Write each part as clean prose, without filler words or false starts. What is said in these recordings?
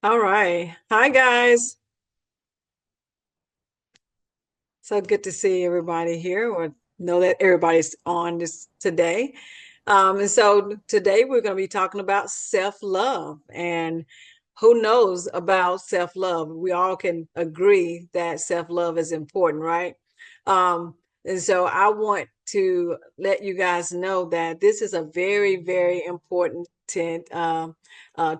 All right. Hi, guys. So good to see everybody here, or know that everybody's on this today. And so today we're going to be talking about self-love. And who knows about self-love? We all can agree that self-love is important, right? Um, and so I want to let you guys know that this is a very, very important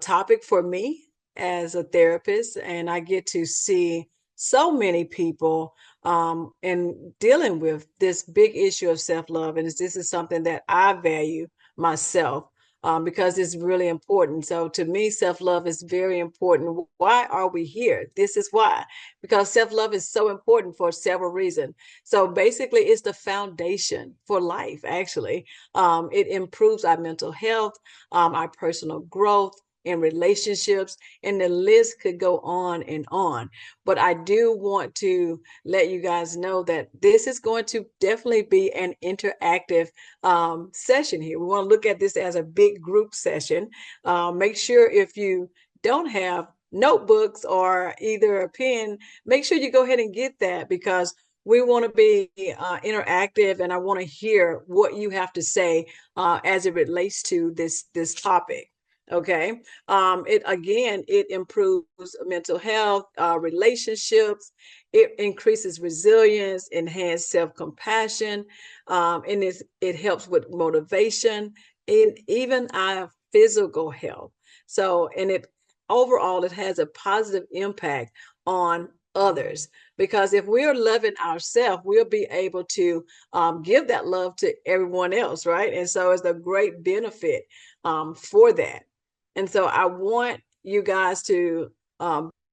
topic for me as a therapist. And I get to see so many people and dealing with this big issue of self-love. And this is something that I value myself because it's really important. So to me, self-love is very important. Why are we here? This is why, because self-love is so important for several reasons. So basically, it's the foundation for life, actually. It improves our mental health, our personal growth, in relationships, and the list could go on and on. But I do want to let you guys know that this is going to definitely be an interactive session here. We want to look at this as a big group session. Make sure if you don't have notebooks or either a pen, make sure you go ahead and get that because we want to be interactive, and I want to hear what you have to say as it relates to this topic. Okay. It improves mental health, relationships. It increases resilience, enhances self-compassion, and it helps with motivation and even our physical health. So, and it overall, it has a positive impact on others because if we're loving ourselves, we'll be able to give that love to everyone else, right? And so it's a great benefit for that. And so I want you guys to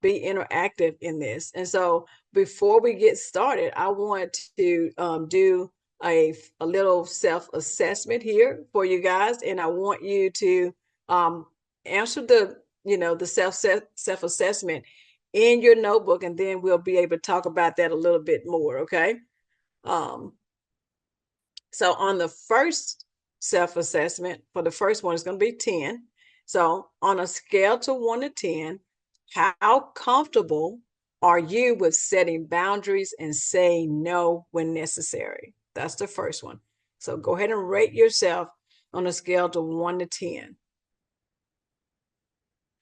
be interactive in this. And so before we get started, I want to do a little self-assessment here for you guys. And I want you to answer the self-assessment in your notebook, and then we'll be able to talk about that a little bit more, okay? Um, so on the first self-assessment, for the first one, it's going to be 10. So on a scale to 1 to 10, how comfortable are you with setting boundaries and saying no when necessary? That's the first one. So go ahead and rate yourself on a scale to 1 to 10.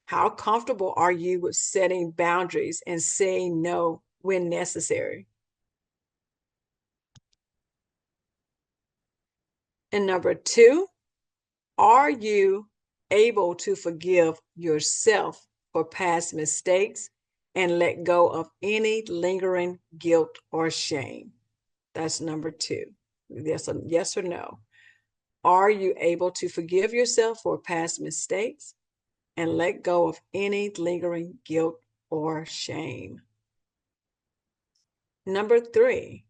How comfortable are you with setting boundaries and saying no when necessary? And number two, are you able to forgive yourself for past mistakes and let go of any lingering guilt or shame? That's number two. Yes or no. Are you able to forgive yourself for past mistakes and let go of any lingering guilt or shame? Number three,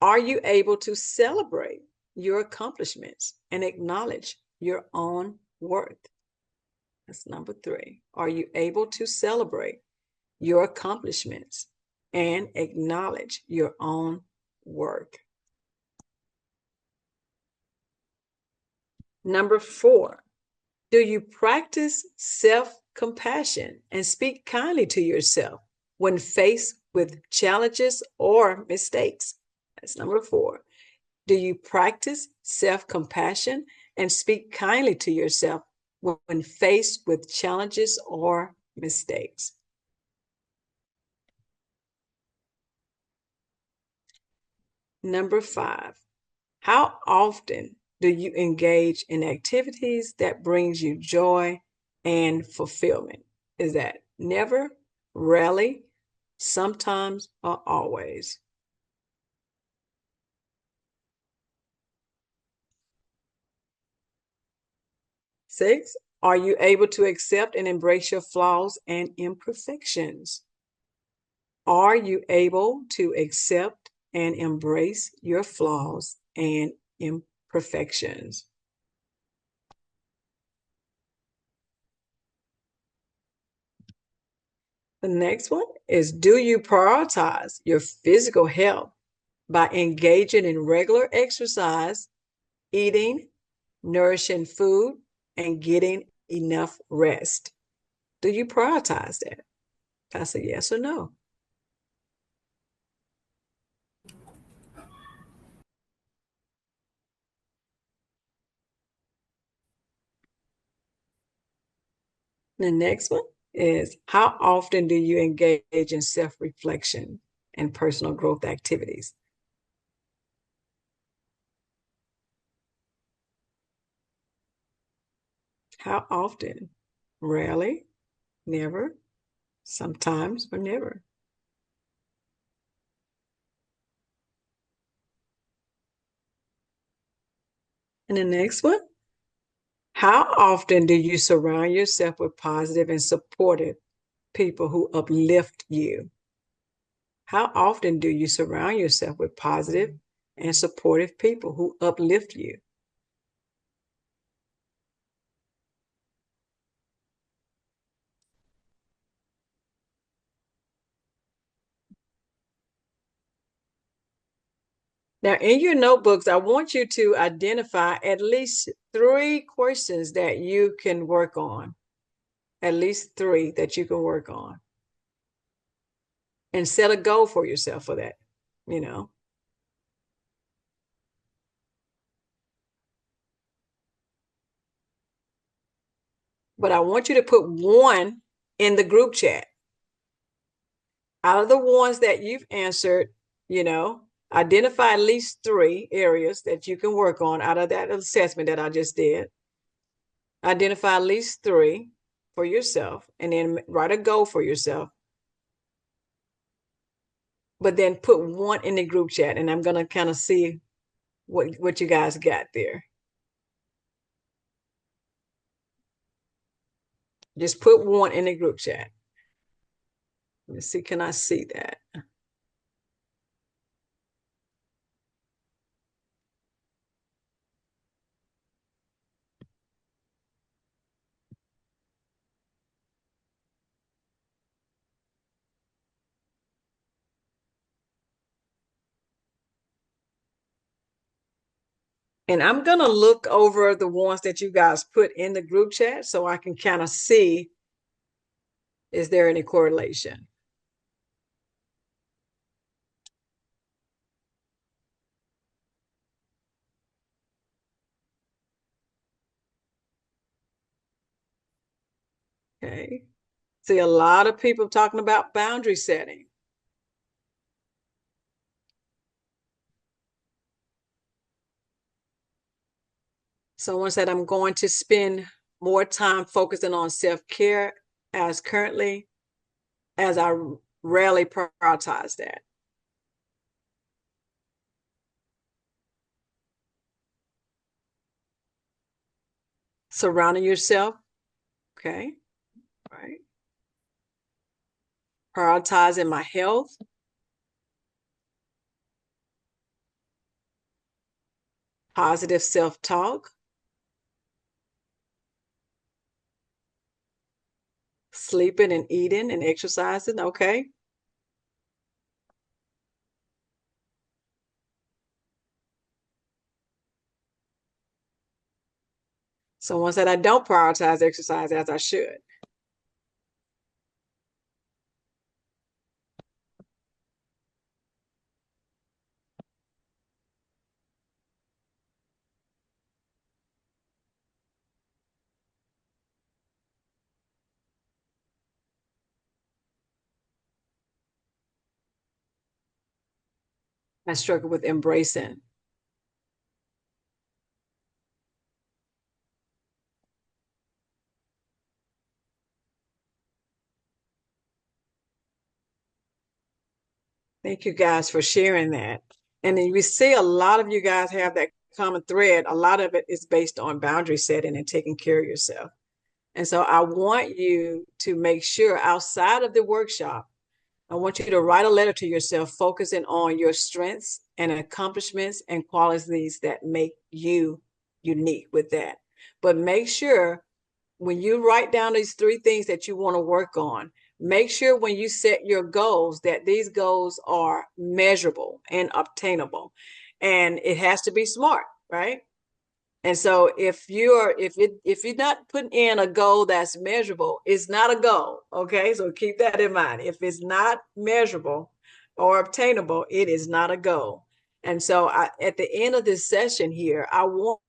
are you able to celebrate your accomplishments and acknowledge your own worth? That's number three. Are you able to celebrate your accomplishments and acknowledge your own worth? Number four, do you practice self-compassion and speak kindly to yourself when faced with challenges or mistakes? That's number four. Do you practice self-compassion and speak kindly to yourself when faced with challenges or mistakes? Number five, how often do you engage in activities that brings you joy and fulfillment? Is that never, rarely, sometimes, or always? Six, are you able to accept and embrace your flaws and imperfections? Are you able to accept and embrace your flaws and imperfections? The next one is, do you prioritize your physical health by engaging in regular exercise, eating nourishing food, and getting enough rest? Do you prioritize that? That's a yes or no. The next one is how often do you engage in self-reflection and personal growth activities? How often? Rarely, never, sometimes, or never. And the next one, how often do you surround yourself with positive and supportive people who uplift you? How often do you surround yourself with positive and supportive people who uplift you? Now, in your notebooks, I want you to identify at least three questions that you can work on, at least three that you can work on, and set a goal for yourself for that, you know. But I want you to put one in the group chat. Out of the ones that you've answered, you know, identify at least three areas that you can work on out of that assessment that I just did. Identify at least three for yourself and then write a goal for yourself. But then put one in the group chat and I'm going to kind of see what you guys got there. Just put one in the group chat. Let's see, can I see that? And I'm going to look over the ones that you guys put in the group chat so I can kind of see, is there any correlation? Okay. See a lot of people talking about boundary setting. Someone said, I'm going to spend more time focusing on self care as currently as I rarely prioritize that. Surrounding yourself, okay, right. Prioritizing my health, positive self talk, sleeping and eating and exercising, okay. Someone said, I don't prioritize exercise as I should. I struggle with embracing. Thank you guys for sharing that. And then we see a lot of you guys have that common thread. A lot of it is based on boundary setting and taking care of yourself. And so I want you to make sure outside of the workshop, I want you to write a letter to yourself focusing on your strengths and accomplishments and qualities that make you unique with that. But make sure when you write down these three things that you want to work on, make sure when you set your goals that these goals are measurable and obtainable. And it has to be smart, right? And so if you're not putting in a goal that's measurable, it's not a goal. Okay. So keep that in mind. If it's not measurable or obtainable, it is not a goal. And so at the end of this session here, I want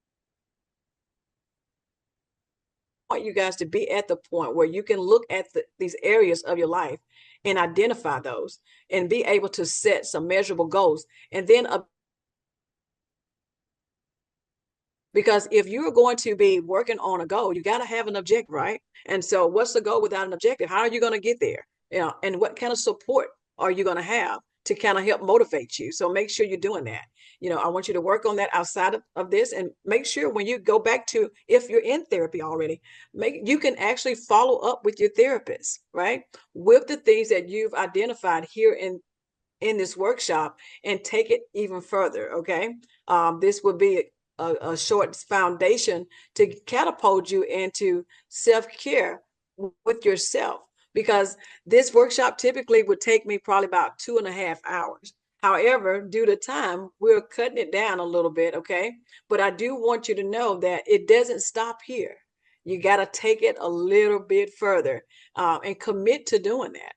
you guys to be at the point where you can look at these areas of your life and identify those and be able to set some measurable goals. And then because if you're going to be working on a goal, you got to have an objective, right? And so, what's the goal without an objective? How are you going to get there? You know, and what kind of support are you going to have to kind of help motivate you? So, make sure you're doing that. You know, I want you to work on that outside of this, and make sure when you go back to, if you're in therapy already, make you can actually follow up with your therapist, right? With the things that you've identified here in this workshop and take it even further. Okay. This would be a short foundation to catapult you into self-care with yourself, because this workshop typically would take me probably about 2.5 hours. However, due to time, we're cutting it down a little bit. Okay. But I do want you to know that it doesn't stop here. You got to take it a little bit further, and commit to doing that.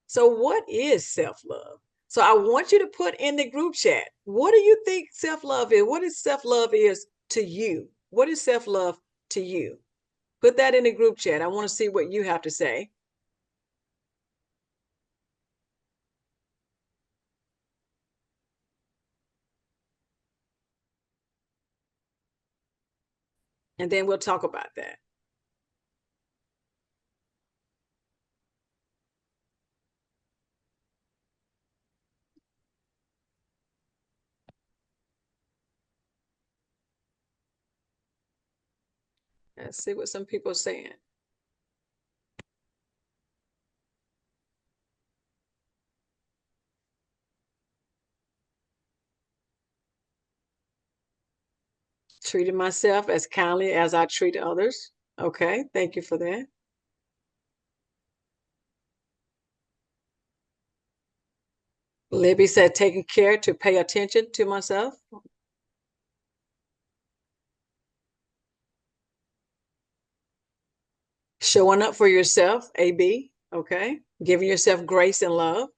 So, what is self love? So, I want you to put in the group chat, what do you think self love is? What is self love is to you? What is self love to you? Put that in the group chat. I want to see what you have to say. And then we'll talk about that. Let's see what some people are saying. Treating myself as kindly as I treat others. Okay. Thank you for that. Libby said, taking care to pay attention to myself. Showing up for yourself, AB. Okay. Giving yourself grace and love.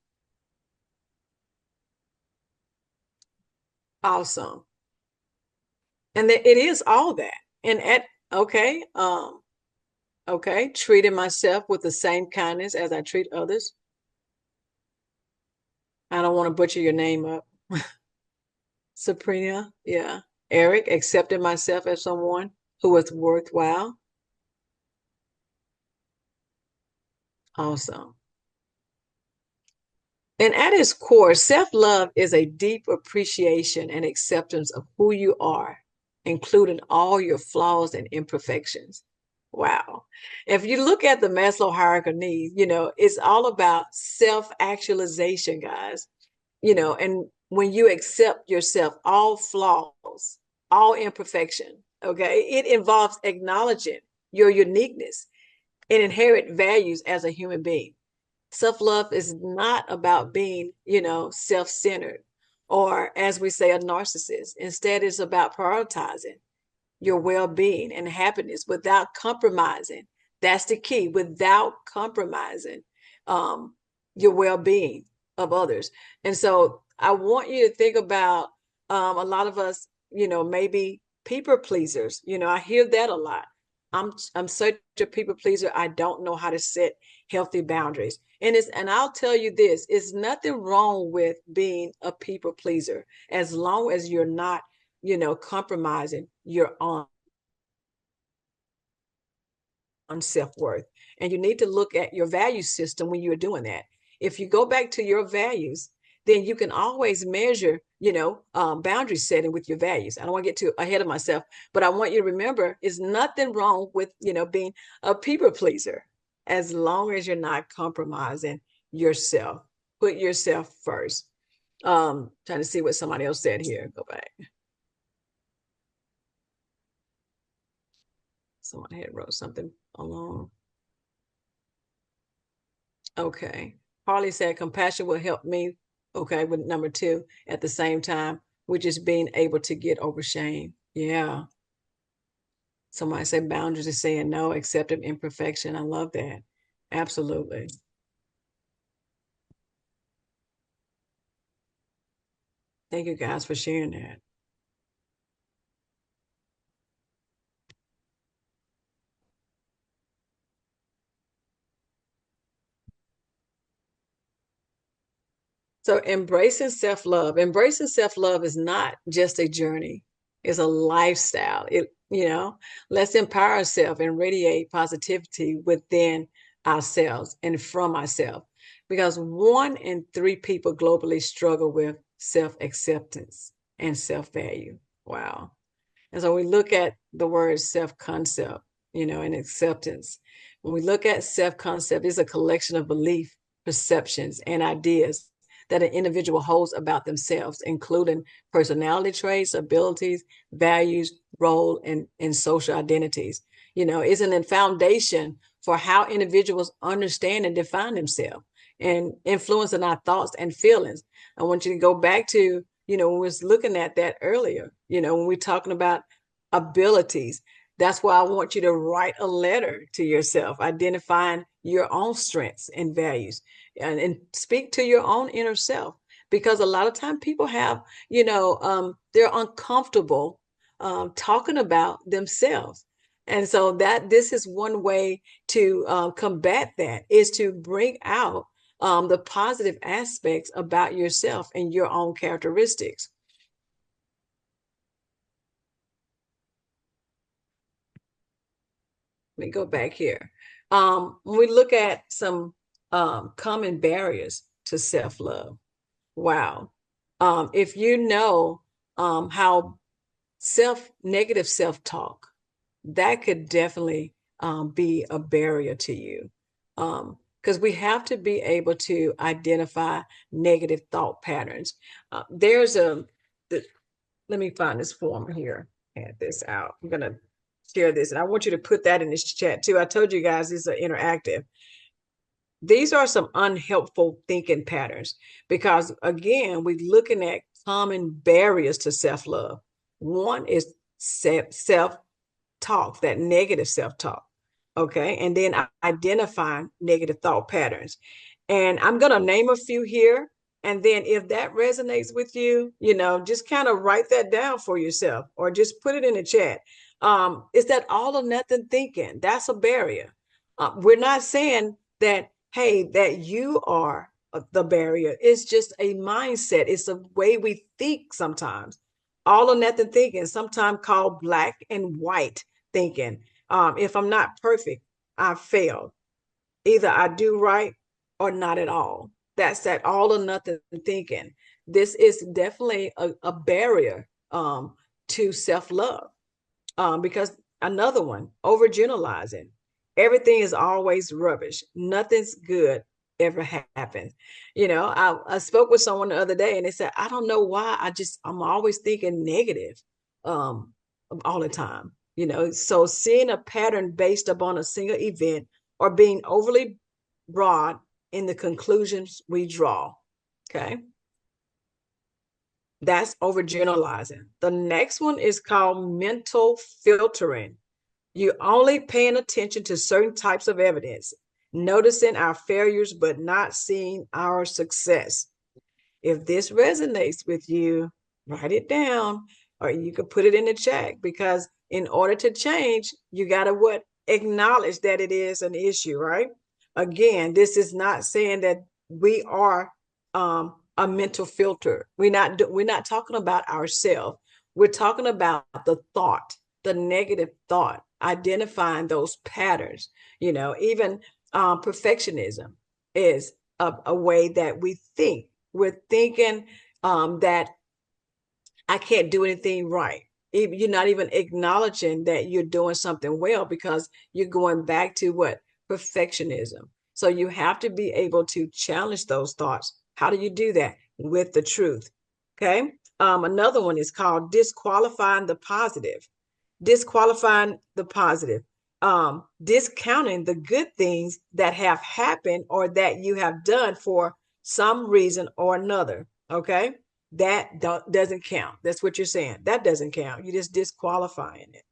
Awesome. And it is all that. And at okay, okay, treating myself with the same kindness as I treat others. I don't want to butcher your name up. Sabrina, yeah. Eric, accepting myself as someone who is worthwhile. Awesome. And at its core, self love is a deep appreciation and acceptance of who you are, including all your flaws and imperfections. Wow. If you look at the Maslow hierarchy of needs, it's all about self actualization, guys. And when you accept yourself, all flaws, all imperfection, okay, it involves acknowledging your uniqueness and inherent values as a human being. Self love is not about being, self centered or, as we say, a narcissist. Instead, it's about prioritizing your well being and happiness without compromising. That's the key, without compromising um, your well being of others. And so I want you to think about a lot of us, maybe people pleasers. I hear that a lot. I'm such a people pleaser. I don't know how to set healthy boundaries. And I'll tell you this, it's nothing wrong with being a people pleaser as long as you're not, compromising your on self-worth. And you need to look at your value system when you're doing that. If you go back to your values, then you can always measure, boundary setting with your values. I don't want to get too ahead of myself, but I want you to remember it's nothing wrong with, being a people pleaser as long as you're not compromising yourself. Put yourself first. Trying to see what somebody else said here. Go back. Someone had wrote something along. Okay. Harley said compassion will help me. Okay, with number two at the same time. which is being able to get over shame. Yeah. Somebody said boundaries is saying no, accepting imperfection. I love that. Absolutely. Thank you guys for sharing that. So embracing self-love is not just a journey. It's a lifestyle. Let's empower ourselves and radiate positivity within ourselves and from ourselves. Because 1 in 3 people globally struggle with self-acceptance and self-value. Wow. And so we look at the word self-concept, and acceptance. When we look at self-concept, it's a collection of belief, perceptions, and ideas that an individual holds about themselves, including personality traits, abilities, values, role, and social identities. It's a foundation for how individuals understand and define themselves and influencing our thoughts and feelings. I want you to go back to, when we was looking at that earlier, when we're talking about abilities. That's why I want you to write a letter to yourself, identifying your own strengths and values and speak to your own inner self. Because a lot of time people have, they're uncomfortable talking about themselves. And so that this is one way to combat that is to bring out the positive aspects about yourself and your own characteristics. Let me go back here. When we look at some common barriers to self-love, wow. If you know how negative self-talk, that could definitely be a barrier to you. Because we have to be able to identify negative thought patterns. There's the, let me find this form here. Add this out. I'm gonna share this, and I want you to put that in this chat too. I told you guys these are interactive. These are some unhelpful thinking patterns because again, we're looking at common barriers to self-love. One is self-talk, that negative self-talk. Okay. And then identifying negative thought patterns. And I'm going to name a few here. And then if that resonates with you, just kind of write that down for yourself or just put it in the chat. Is that all or nothing thinking? That's a barrier. We're not saying that, hey, that you are the barrier. It's just a mindset. It's a way we think sometimes. All or nothing thinking, sometimes called black and white thinking. If I'm not perfect, I failed. Either I do right or not at all. That's that all or nothing thinking. This is definitely a barrier to self-love. Because another one, overgeneralizing. Everything is always rubbish. Nothing's good ever happens. I spoke with someone the other day and they said, I don't know why. I'm always thinking negative um, all the time. So seeing a pattern based upon a single event or being overly broad in the conclusions we draw. Okay. That's overgeneralizing. The next one is called mental filtering. You're only paying attention to certain types of evidence, noticing our failures, but not seeing our success. If this resonates with you, write it down or you can put it in the chat because in order to change, you got to what? Acknowledge that it is an issue, right? Again, this is not saying that we are a mental filter. We're not talking about ourselves. We're talking about the thought, the negative thought, identifying those patterns. Even perfectionism is a way that we think. We're thinking that I can't do anything right. You're not even acknowledging that you're doing something well because you're going back to what? Perfectionism. So you have to be able to challenge those thoughts. How do you do that? With the truth. Okay. Another one is called disqualifying the positive. Disqualifying the positive. Discounting the good things that have happened or that you have done for some reason or another. Okay. That doesn't count. That's what you're saying. That doesn't count. You're just disqualifying it.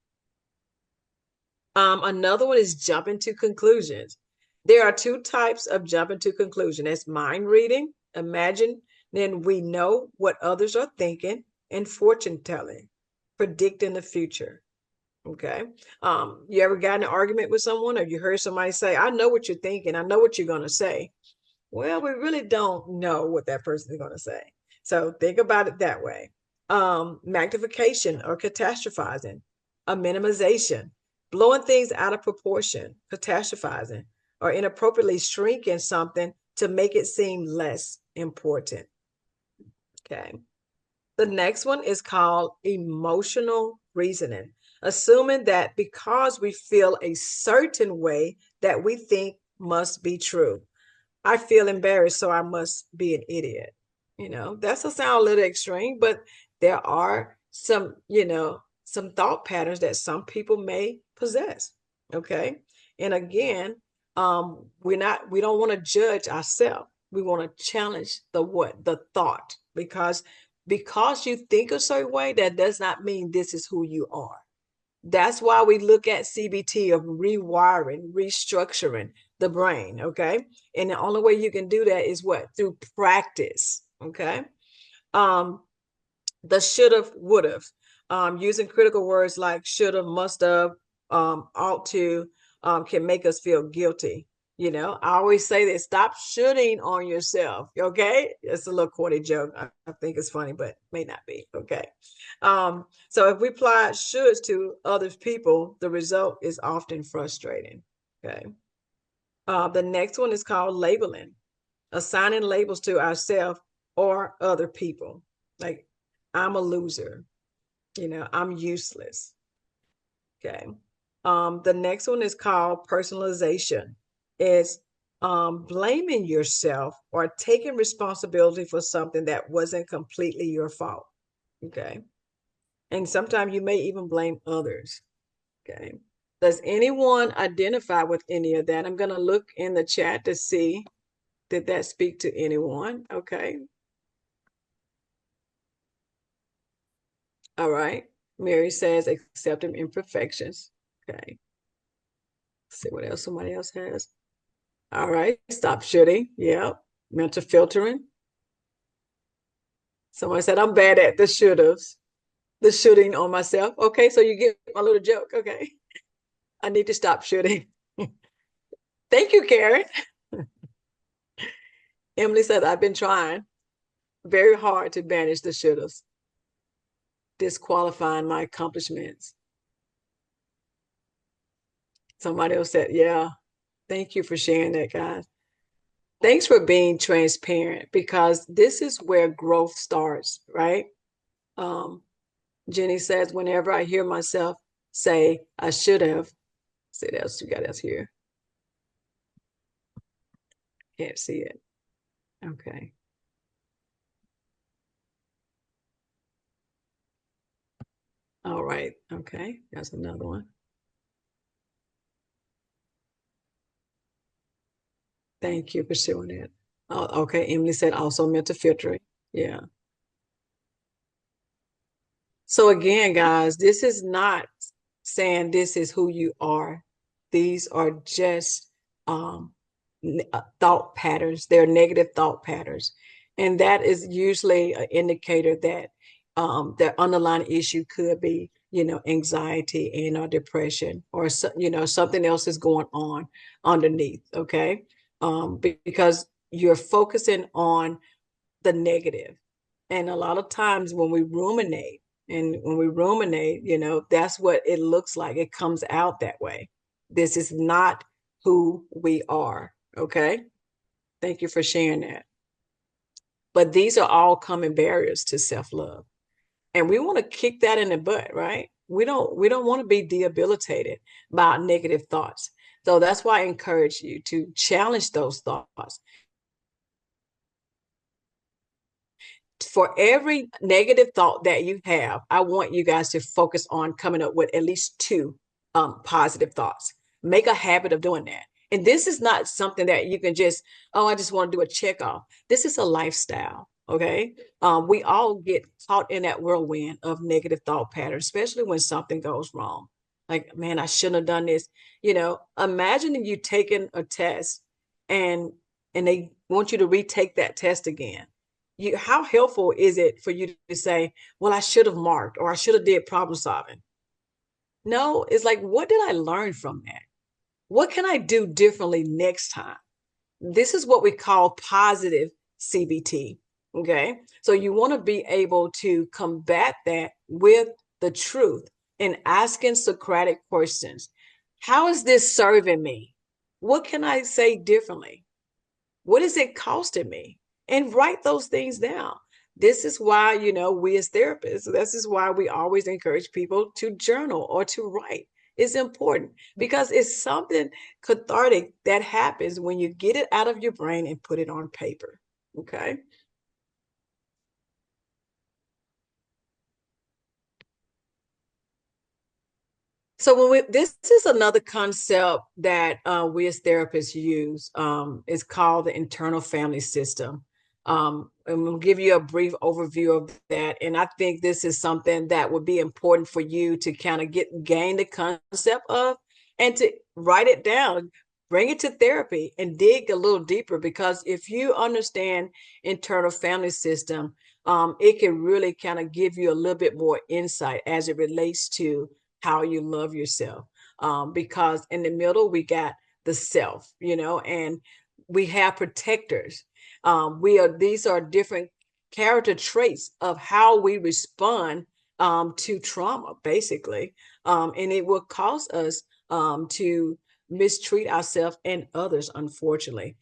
Another one is jumping to conclusions. There are two types of jumping to conclusion. It's mind reading, imagine, then we know what others are thinking, and fortune telling, predicting the future. Okay. You ever got in an argument with someone, or you heard somebody say, I know what you're thinking, I know what you're gonna say. Well, we really don't know what that person is gonna say. So think about it that way. Magnification or catastrophizing, a minimization, blowing things out of proportion, catastrophizing, or inappropriately shrinking something to make it seem less important. Okay. The next one is called emotional reasoning, assuming that because we feel a certain way that we think must be true. I feel embarrassed, so I must be an idiot. That's a sound a little extreme, but there are some thought patterns that some people may possess. Okay. And again, we don't want to judge ourselves. We want to challenge the thought, because you think a certain way, that does not mean this is who you are. That's why we look at CBT of rewiring, restructuring the brain. Okay. And the only way you can do that is what? Through practice. Okay. Um, the should have, would have, using critical words like should have, must have, ought to, can make us feel guilty. I always say that stop shooting on yourself. Okay. It's a little corny joke. I think it's funny, but may not be. Okay. So if we apply shoulds to other people, the result is often frustrating. Okay. The next one is called labeling, assigning labels to ourselves or other people. Like, I'm a loser, I'm useless. Okay. The next one is called personalization. It's blaming yourself or taking responsibility for something that wasn't completely your fault. Okay. And sometimes you may even blame others. Okay. Does anyone identify with any of that? I'm going to look in the chat to see, did that speak to anyone? Okay. All right. Mary says accepting imperfections. Okay. Let's see what else somebody else has. All right. Stop shooting. Yep. Mental filtering. Someone said I'm bad at the should-haves, the shooting on myself. Okay. So you get my little joke. Okay. I need to stop shooting. Thank you, Karen. Emily said, I've been trying very hard to banish the should-haves, disqualifying my accomplishments. Somebody else said, yeah, thank you for sharing that, guys. Thanks for being transparent, because this is where growth starts, right? Um, Jenny says, whenever I hear myself say, I should have, see what else you got else here. Can't see it. Okay. All right. Okay. That's another one. Thank you for showing it. Oh, okay. Emily said also mental filtering. Yeah. So again, guys, this is not saying this is who you are. These are just thought patterns. They're negative thought patterns. And that is usually an indicator that the underlying issue could be, anxiety and or depression, or, something else is going on underneath. Okay. Because you're focusing on the negative. And a lot of times when we ruminate, that's what it looks like. It comes out that way. This is not who we are. Okay. Thank you for sharing that. But these are all common barriers to self-love. And we want to kick that in the butt, right? We don't want to be debilitated by negative thoughts. So that's why I encourage you to challenge those thoughts. For every negative thought that you have, I want you guys to focus on coming up with at least two positive thoughts. Make a habit of doing that. And this is not something that you can just, oh, I just want to do a check off. This is a lifestyle. Okay. We all get caught in that whirlwind of negative thought patterns, especially when something goes wrong. Like, man, I shouldn't have done this. Imagine you taking a test and they want you to retake that test again. How helpful is it for you to say, well, I should have marked or I should have did problem solving? No, it's like, what did I learn from that? What can I do differently next time? This is what we call positive CBT. Okay. So you want to be able to combat that with the truth and asking Socratic questions. How is this serving me? What can I say differently? What is it costing me? And write those things down. This is why, we as therapists, this is why we always encourage people to journal or to write. It's important because it's something cathartic that happens when you get it out of your brain and put it on paper. Okay. So this is another concept that we as therapists use. It's called the internal family system. And we'll give you a brief overview of that. And I think this is something that would be important for you to kind of gain the concept of and to write it down, bring it to therapy and dig a little deeper. Because if you understand internal family system, it can really kind of give you a little bit more insight as it relates to how you love yourself. Because in the middle, we got the self, and we have protectors. These are different character traits of how we respond to trauma, basically. And it will cause us to mistreat ourselves and others, unfortunately.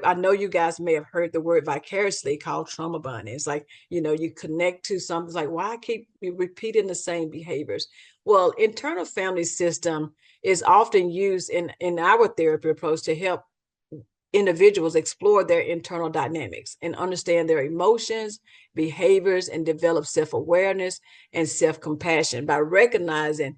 I know you guys may have heard the word vicariously called trauma bonding. It's like, you connect to something. It's like, why I keep repeating the same behaviors? Well, internal family system is often used in our therapy approach to help individuals explore their internal dynamics and understand their emotions, behaviors, and develop self-awareness and self-compassion by recognizing,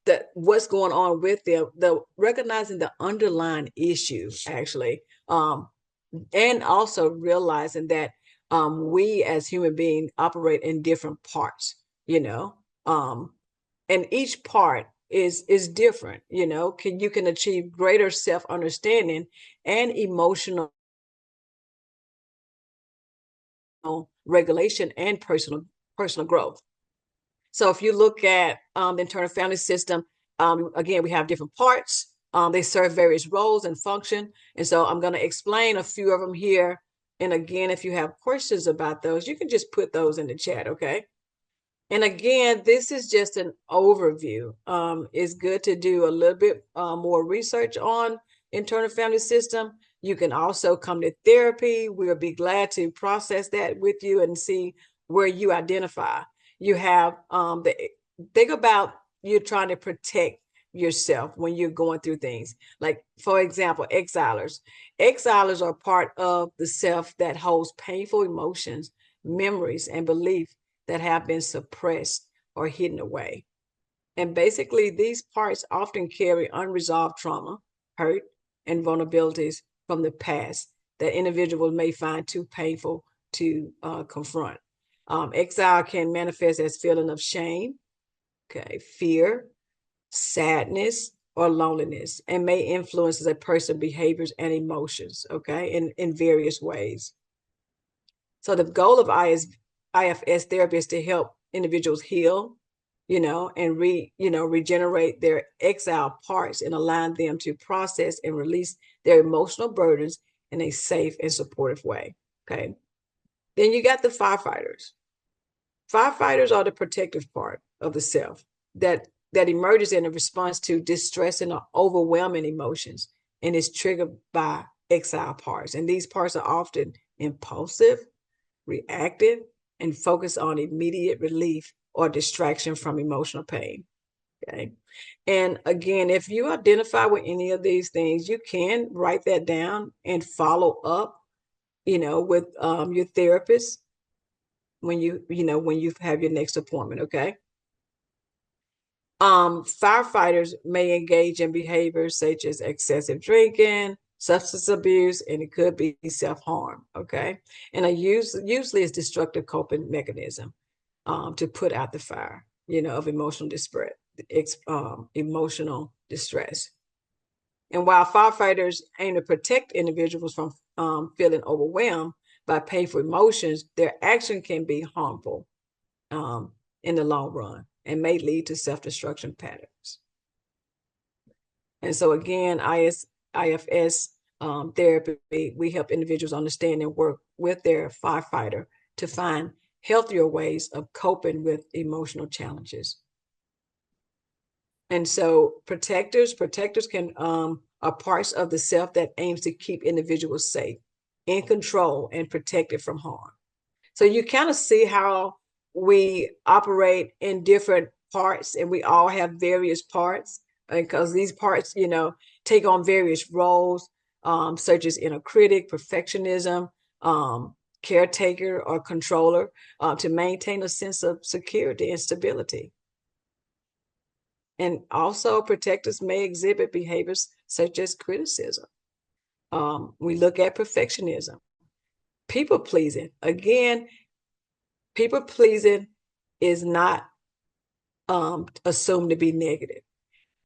that what's going on with them, the recognizing the underlying issue actually, and also realizing that we as human beings operate in different parts, you know, um, and each part is different. You can achieve greater self-understanding and emotional regulation and personal growth. So if you look at the internal family system, again, we have different parts. They serve various roles and function. And so I'm going to explain a few of them here. And again, if you have questions about those, you can just put those in the chat, okay? And again, this is just an overview. It's good to do a little bit more research on internal family system. You can also come to therapy. We'll be glad to process that with you and see where you identify. You have the think about you trying to protect yourself when you're going through things. Like, for example, exilers. Exilers are part of the self that holds painful emotions, memories, and beliefs that have been suppressed or hidden away. And basically, these parts often carry unresolved trauma, hurt, and vulnerabilities from the past that individuals may find too painful to confront. Exile can manifest as feeling of shame, okay, fear, sadness, or loneliness, and may influence a person's behaviors and emotions, okay, in various ways. So the goal of IFS therapy is to help individuals heal, and regenerate their exiled parts and align them to process and release their emotional burdens in a safe and supportive way. Okay. Then you got the firefighters. Firefighters are the protective part of the self that emerges in a response to distressing or overwhelming emotions and is triggered by exile parts. And these parts are often impulsive, reactive, and focus on immediate relief or distraction from emotional pain. Okay. And again, if you identify with any of these things, you can write that down and follow up, with your therapist when you have your next appointment. Okay. Firefighters may engage in behaviors such as excessive drinking, substance abuse, and it could be self-harm. Okay. And usually it's destructive coping mechanism to put out the fire, of emotional distress. And while firefighters aim to protect individuals from feeling overwhelmed by painful emotions, their action can be harmful in the long run and may lead to self-destruction patterns. And so again, IFS therapy, we help individuals understand and work with their firefighter to find healthier ways of coping with emotional challenges. And so protectors can are parts of the self that aims to keep individuals safe, in control, and protected from harm. So you kind of see how we operate in different parts, and we all have various parts because these parts, take on various roles, such as inner critic, perfectionism, caretaker, or controller, to maintain a sense of security and stability. And also, protectors may exhibit behaviors such as criticism. We look at perfectionism, people pleasing. Again, people pleasing is not assumed to be negative.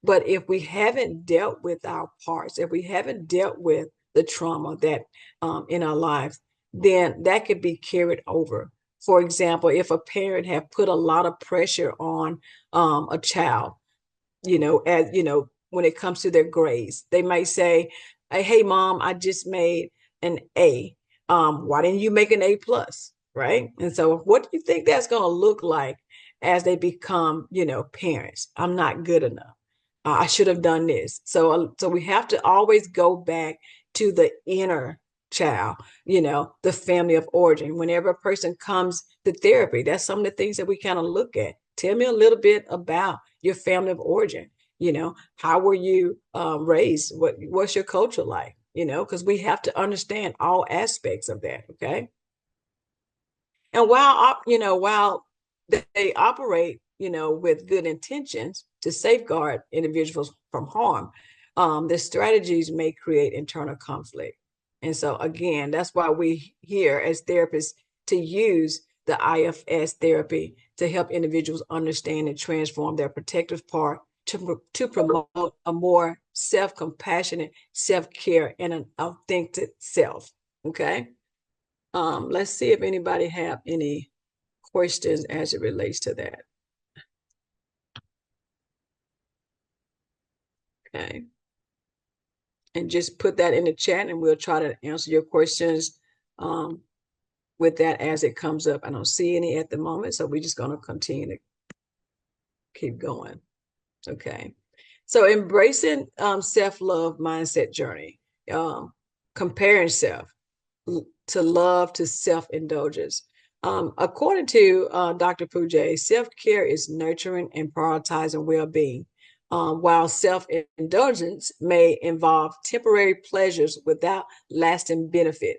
But if we haven't dealt with our parts, if we haven't dealt with the trauma that in our lives, then that could be carried over. For example, if a parent have put a lot of pressure on a child, when it comes to their grades, they might say, "Hey, mom, I just made an A. Why didn't you make an A plus?" Right? And so, what do you think that's going to look like as they become, parents? I'm not good enough. I should have done this. So we have to always go back to the inner child, the family of origin. Whenever a person comes to therapy, that's some of the things that we kind of look at. Tell me a little bit about your family of origin. How were you raised? What's your culture like? Because we have to understand all aspects of that. Okay. And while they operate, with good intentions to safeguard individuals from harm, the strategies may create internal conflict. And so again, that's why we here as therapists to use the IFS therapy to help individuals understand and transform their protective part to promote a more self-compassionate self-care and an authentic self. Okay. Let's see if anybody have any questions as it relates to that. Okay. And just put that in the chat and we'll try to answer your questions with that as it comes up. I don't see any at the moment, so we're just going to continue to keep going. Okay. So embracing self-love mindset journey, comparing self to love to self-indulgence. According to Dr. Puget, self-care is nurturing and prioritizing well-being, while self-indulgence may involve temporary pleasures without lasting benefit.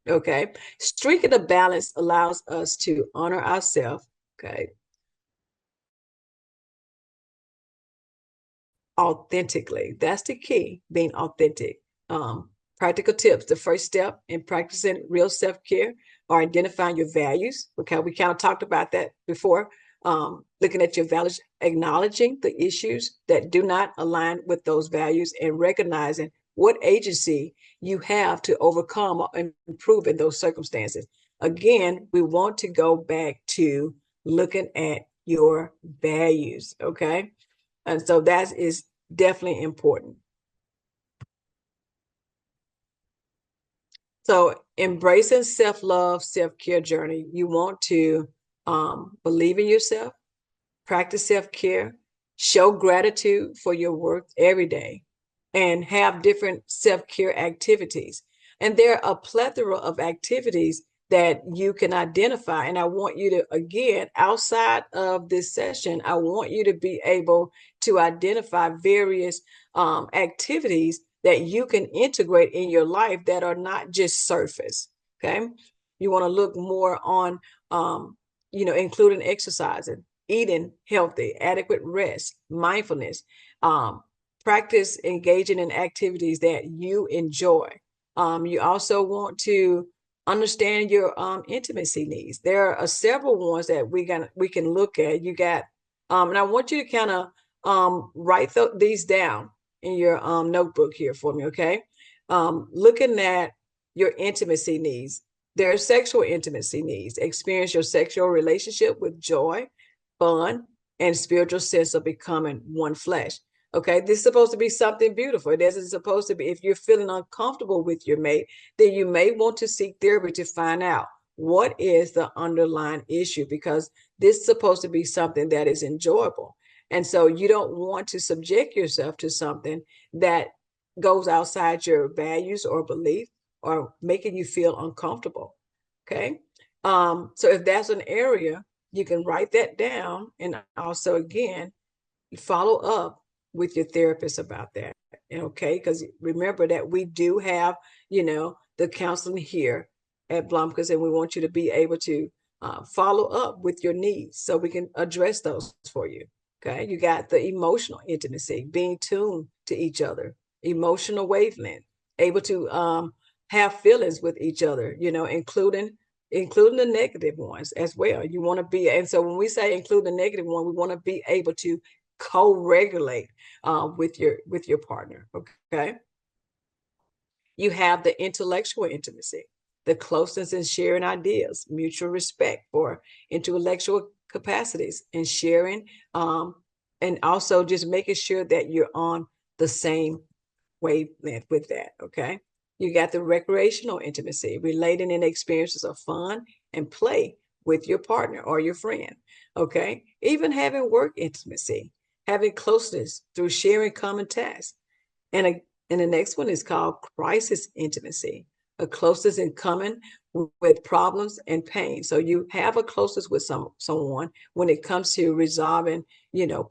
Okay. Striking a balance allows us to honor ourselves. Okay. Authentically. That's the key, being authentic. Practical tips. The first step in practicing real self-care are identifying your values. Okay, we kind of talked about that before. Looking at your values, acknowledging the issues that do not align with those values, and recognizing what agency you have to overcome or improve in those circumstances. Again, we want to go back to looking at your values. Okay. And so that is definitely important. So embracing self-love, self-care journey, you want to believe in yourself, practice self-care, show gratitude for your work every day, and have different self-care activities. And there are a plethora of activities that you can identify. And I want you to, again, outside of this session, I want you to be able to identify various activities that you can integrate in your life that are not just surface. Okay. You want to look more on, including exercising, eating healthy, adequate rest, mindfulness, practice engaging in activities that you enjoy. You also want to understand your intimacy needs. There are several ones that we can look at. You got, and I want you to kind of write these down in your notebook here for me, okay? Looking at your intimacy needs. There are sexual intimacy needs. Experience your sexual relationship with joy, fun, and spiritual sense of becoming one flesh. Okay, this is supposed to be something beautiful. It isn't supposed to be. If you're feeling uncomfortable with your mate, then you may want to seek therapy to find out what is the underlying issue, because this is supposed to be something that is enjoyable. And so you don't want to subject yourself to something that goes outside your values or belief or making you feel uncomfortable. Okay. So if that's an area, you can write that down, and also again follow up with your therapist about that. Okay, because remember that we do have, the counseling here at Blomkins, and we want you to be able to follow up with your needs so we can address those for you. Okay, you got the emotional intimacy, being tuned to each other, emotional wavelength, able to have feelings with each other, including the negative ones as well. You want to be, and so when we say include the negative one, we want to be able to co-regulate with your partner. Okay, you have the intellectual intimacy, the closeness in sharing ideas, mutual respect for intellectual capacities, and sharing, and also just making sure that you're on the same wavelength with that. Okay, you got the recreational intimacy, relating in experiences of fun and play with your partner or your friend. Okay, even having work intimacy, having closeness through sharing common tasks. And the next one is called crisis intimacy, a closeness in common with problems and pain. So you have a closeness with someone when it comes to resolving,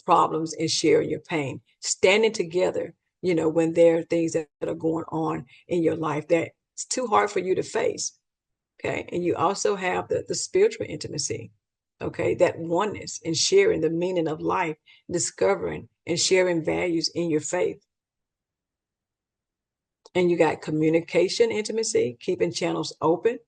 problems and sharing your pain, standing together, when there are things that are going on in your life that it's too hard for you to face. Okay. And you also have the spiritual intimacy. Okay. That oneness and sharing the meaning of life, discovering and sharing values in your faith. And you got communication intimacy, keeping channels open,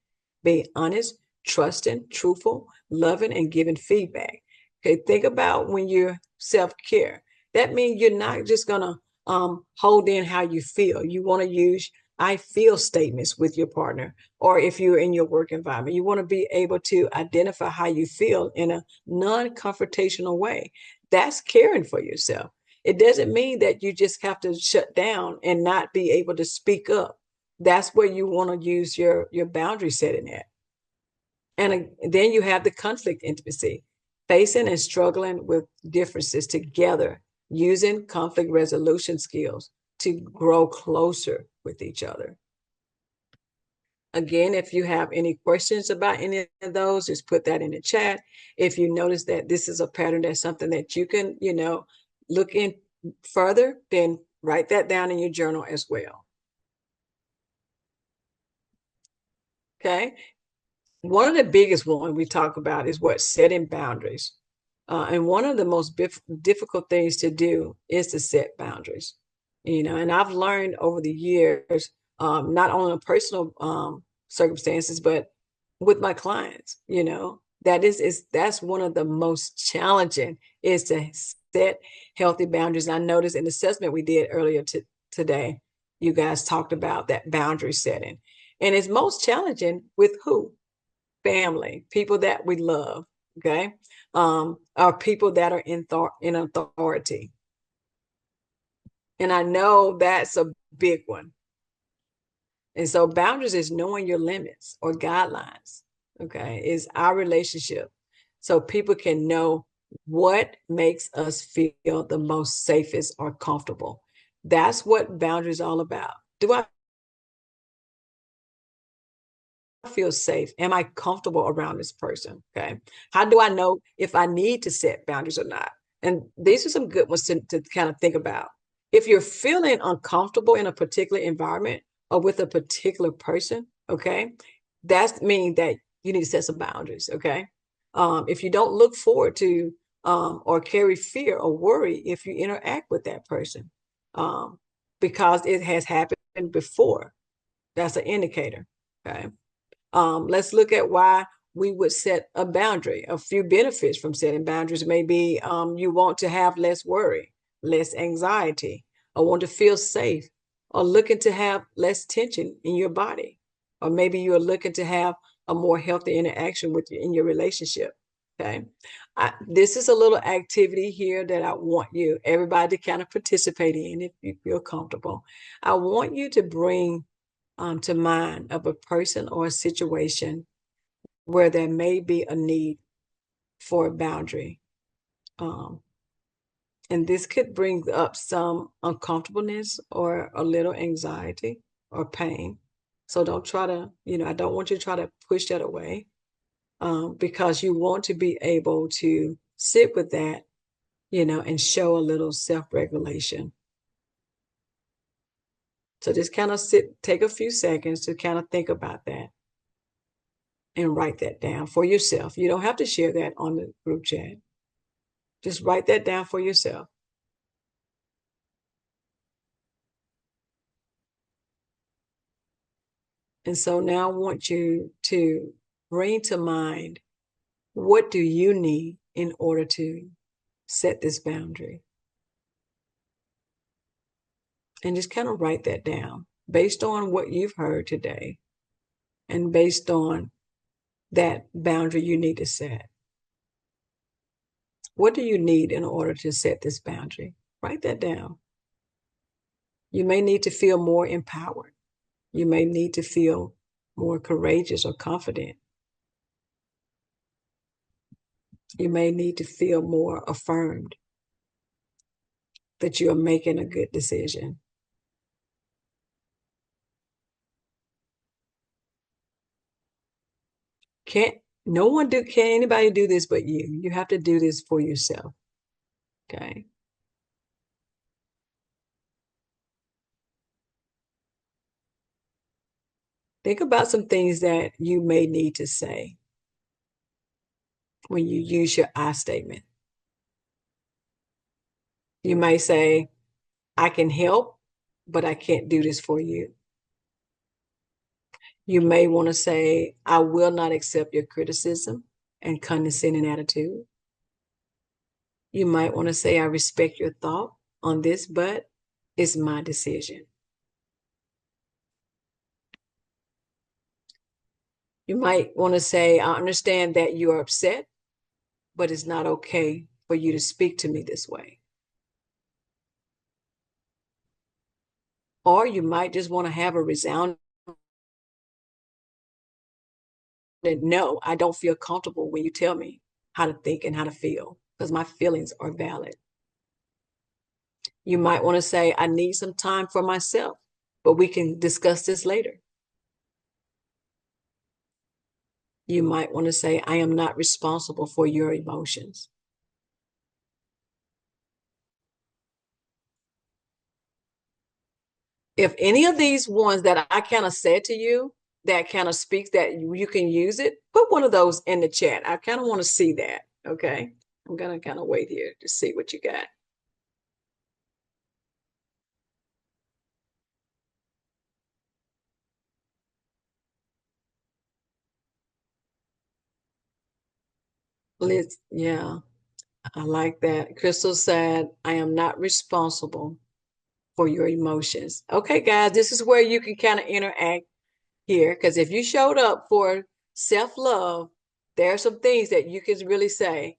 being honest, trusting, truthful, loving, and giving feedback. Okay, think about when you're self-care. That means you're not just gonna hold in how you feel. You want to use I feel statements with your partner, or if you're in your work environment, you want to be able to identify how you feel in a non-confrontational way. That's caring for yourself. It doesn't mean that you just have to shut down and not be able to speak up. That's where you want to use your boundary setting at. And then you have the conflict intimacy, facing and struggling with differences together, using conflict resolution skills to grow closer with each other. Again, if you have any questions about any of those, just put that in the chat. If you notice that this is a pattern, that's something that you can, look in further, then write that down in your journal as well. Okay. One of the biggest ones we talk about is what setting boundaries. And one of the most difficult things to do is to set boundaries. And I've learned over the years, not only in personal circumstances, but with my clients, that's one of the most challenging, is to set healthy boundaries. And I noticed in the assessment we did earlier today, you guys talked about that boundary setting. And it's most challenging with who? Family, people that we love, okay? Are people that are in authority. And I know that's a big one. And so boundaries is knowing your limits or guidelines, okay, is our relationship. So people can know what makes us feel the most safest or comfortable. That's what boundaries all about. Do I feel safe? Am I comfortable around this person? Okay. How do I know if I need to set boundaries or not? And these are some good ones to kind of think about. If you're feeling uncomfortable in a particular environment or with a particular person, okay, that means that you need to set some boundaries. Okay. If you don't look forward to or carry fear or worry if you interact with that person, um, because it has happened before. That's an indicator. Okay. Let's look at why we would set a boundary. A few benefits from setting boundaries may be you want to have less worry, less anxiety, or want to feel safe, or looking to have less tension in your body, or maybe you are looking to have a more healthy interaction with you in your relationship. Okay. This is a little activity here that I want you, everybody, to kind of participate in if you feel comfortable. I want you to bring to mind of a person or a situation where there may be a need for a boundary. Um, and this could bring up some uncomfortableness or a little anxiety or pain. So don't try to, I don't want you to try to push that away because you want to be able to sit with that, and show a little self-regulation. So just kind of take a few seconds to kind of think about that and write that down for yourself. You don't have to share that on the group chat. Just write that down for yourself. And so now I want you to bring to mind, what do you need in order to set this boundary? And just kind of write that down based on what you've heard today and based on that boundary you need to set. What do you need in order to set this boundary? Write that down. You may need to feel more empowered. You may need to feel more courageous or confident. You may need to feel more affirmed that you are making a good decision. Can't no one do can anybody do this but you. You have to do this for yourself. Okay. Think about some things that you may need to say when you use your I statement. You may say, I can help, but I can't do this for you. You may want to say, I will not accept your criticism and condescending attitude. You might want to say, I respect your thought on this, but it's my decision. You might want to say, I understand that you are upset, but it's not okay for you to speak to me this way. Or you might just want to have a resounding no, I don't feel comfortable when you tell me how to think and how to feel because my feelings are valid. You might want to say, I need some time for myself, but we can discuss this later. You might want to say, I am not responsible for your emotions. If any of these ones that I kind of said to you that kind of speaks that you can use it, put one of those in the chat. I kind of want to see that. Okay. I'm going to kind of wait here to see what you got. Yeah, I like that. Crystal said, I am not responsible for your emotions. Okay, guys, this is where you can kind of interact here because if you showed up for self-love, there are some things that you can really say.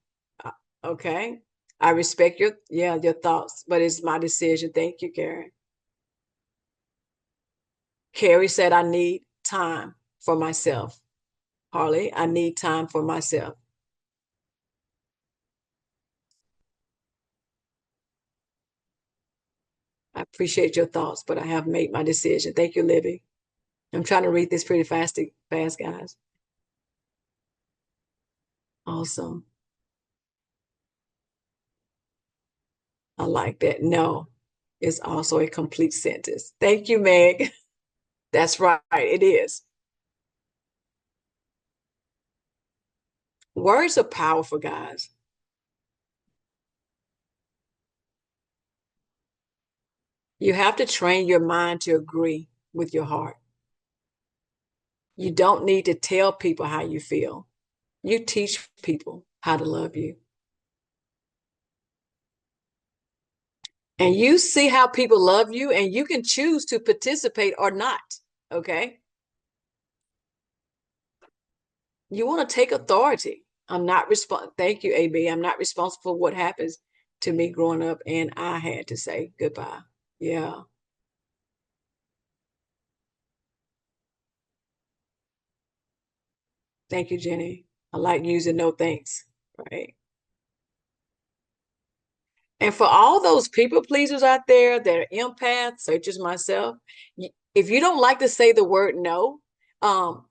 Okay, I respect your thoughts, but it's my decision. Thank you, Karen. Carrie said, I need time for myself. Harley, I need time for myself. I appreciate your thoughts, but I have made my decision. Thank you, Libby. I'm trying to read this pretty fast, guys. Awesome. I like that. No, it's also a complete sentence. Thank you, Meg. That's right. It is. Words are powerful, guys. You have to train your mind to agree with your heart. You don't need to tell people how you feel. You teach people how to love you. And you see how people love you, and you can choose to participate or not. Okay. You want to take authority. I'm not responsible. Thank you, AB. I'm not responsible for what happens to me growing up, and I had to say goodbye. Yeah. Thank you, Jenny. I like using no thanks. Right. And for all those people pleasers out there that are empaths, such as myself, if you don't like to say the word no,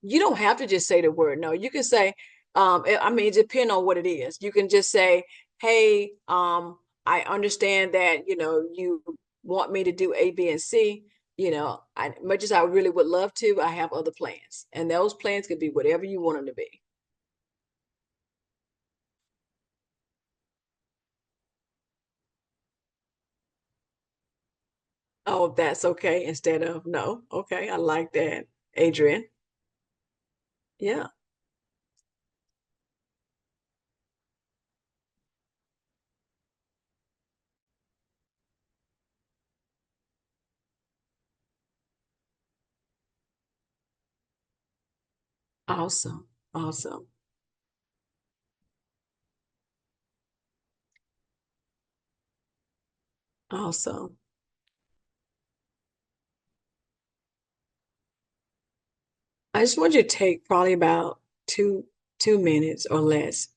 you don't have to just say the word no. You can say, I mean, it depends on what it is. You can just say, hey, I understand that, you want me to do A, B, and C. Much as I really would love to, I have other plans. And those plans could be whatever you want them to be. Oh, that's okay instead of no. Okay, I like that. Adrian. Yeah, awesome. Awesome. Awesome. I just want you to take probably about two minutes or less.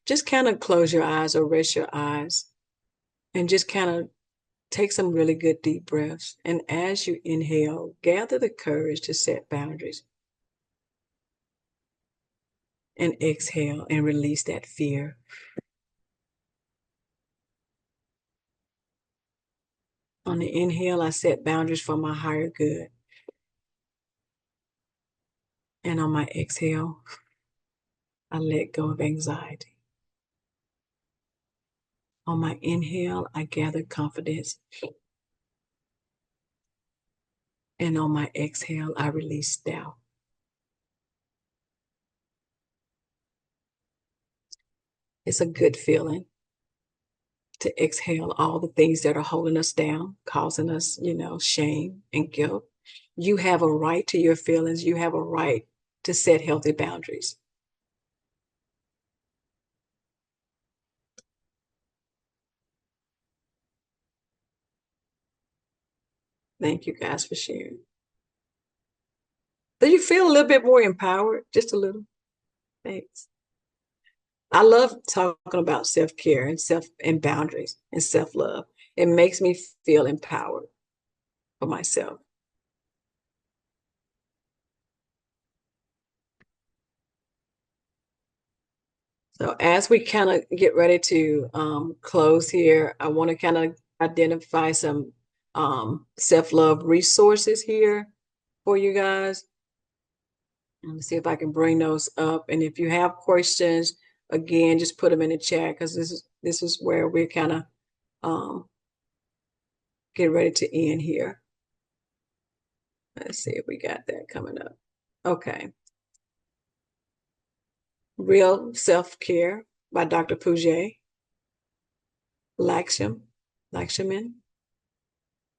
Just kind of close your eyes or rest your eyes and just kind of take some really good deep breaths. And as you inhale, gather the courage to set boundaries and exhale and release that fear. On the inhale, I set boundaries for my higher good. And on my exhale, I let go of anxiety. On my inhale, I gather confidence. And on my exhale, I release doubt. It's a good feeling to exhale all the things that are holding us down, causing us, shame and guilt. You have a right to your feelings. You have a right to set healthy boundaries. Thank you guys for sharing. Do you feel a little bit more empowered? Just a little? Thanks. I love talking about self-care and self and boundaries and self-love. It makes me feel empowered for myself. So as we kind of get ready to close here, I want to kind of identify some self-love resources here for you guys. Let me see if I can bring those up. And if you have questions, again, just put them in the chat because this is where we're kind of um, getting ready to end here. Let's see if we got that coming up. Okay. Real Self-Care by Dr. Puget, Laksham, Lakshaman,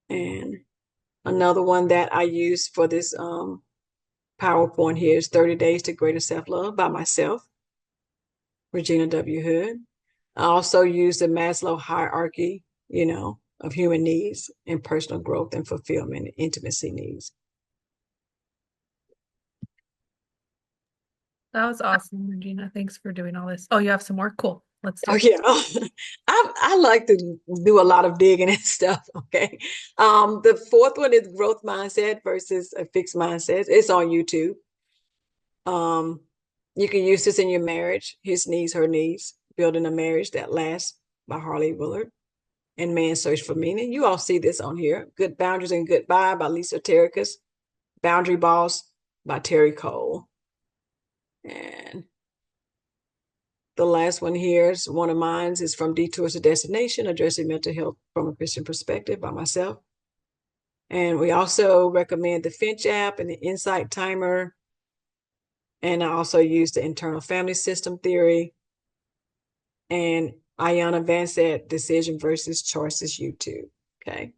and another one that I use for this PowerPoint here is 30 Days to Greater Self-Love by myself, Regina W. Hood. I also use the Maslow hierarchy, of human needs and personal growth and fulfillment and intimacy needs. That was awesome, Regina. Thanks for doing all this. Oh, you have some more? Cool. Let's do Oh it. yeah, I like to do a lot of digging and stuff. Okay, the fourth one is growth mindset versus a fixed mindset. It's on YouTube. Um, you can use this in your marriage. His needs, her needs, building a marriage that lasts by Harley Willard and Man's Search for Meaning. You all see this on here. Good Boundaries and Goodbye by Lisa Terracus. Boundary Boss by Terry Cole. And the last one here is one of mine is From Detours to Destination, Addressing Mental Health from a Christian Perspective by myself, And we also recommend the Finch app and the Insight Timer. And I also use the internal family system theory. And Ayana Van said decision versus choices YouTube. Okay.